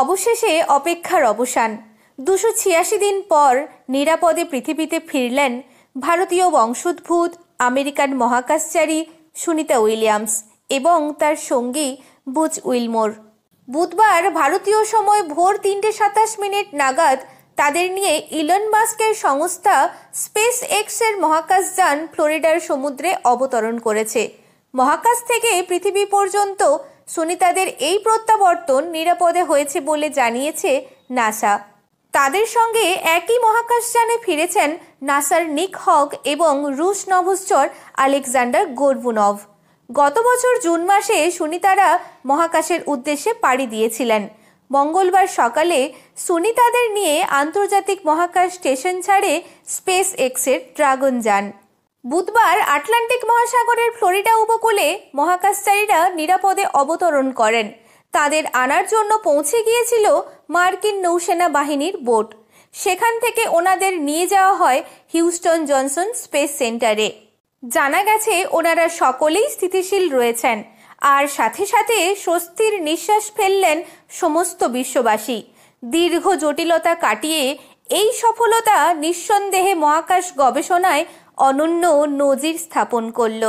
অবশেষে অপেক্ষার অবসান। 286 দিন পর নিরাপদে পৃথিবীতে ফিরলেন ভারতীয় বংশোদ্ভূত আমেরিকান মহাকাশচারী সুনিতা উইলিয়ামস এবং তার সঙ্গী বুচ উইলমোর। বুধবার ভারতীয় সময় ভোর 3:27 নাগাদ তাদের নিয়ে ইলন মাস্কের সংস্থা স্পেস এক্সের মহাকাশযান ফ্লোরিডার সমুদ্রে অবতরণ করেছে। মহাকাশ থেকে পৃথিবী পর্যন্ত সুনিতাদের এই প্রত্যাবর্তন নিরাপদে হয়েছে বলে জানিয়েছে নাসা। তাদের সঙ্গে একই মহাকাশযানে ফিরেছেন নাসার নিক হগ এবং রুশ নভশ্চর আলেকজান্ডার গোরবুনভ। গত বছর জুন মাসে সুনিতারা মহাকাশের উদ্দেশ্যে পাড়ি দিয়েছিলেন। মঙ্গলবার সকালে সুনিতাদের নিয়ে আন্তর্জাতিক মহাকাশ স্টেশন ছাড়ে স্পেস এক্সের ড্রাগন যান। বুধবার আটলান্টিক মহাসাগরের ফ্লোরিডা উপকূলে মহাকাশচারীরা নিরাপদে অবতরণ করেন। তাদের আনার জন্য পৌঁছে গিয়েছিল মার্কিন নৌসেনা বাহিনীর বোট। সেখান থেকে ওনাদের নিয়ে যাওয়া হয় হিউস্টন জনসন স্পেস সেন্টারে। জানা গেছে ওনারা সকলেই স্থিতিশীল রয়েছেন, আর সাথে সাথে স্বস্তির নিঃশ্বাস ফেললেন সমস্ত বিশ্ববাসী। দীর্ঘ জটিলতা কাটিয়ে এই সফলতা নিঃসন্দেহে মহাকাশ গবেষণায় অনন্য নজির স্থাপন করল।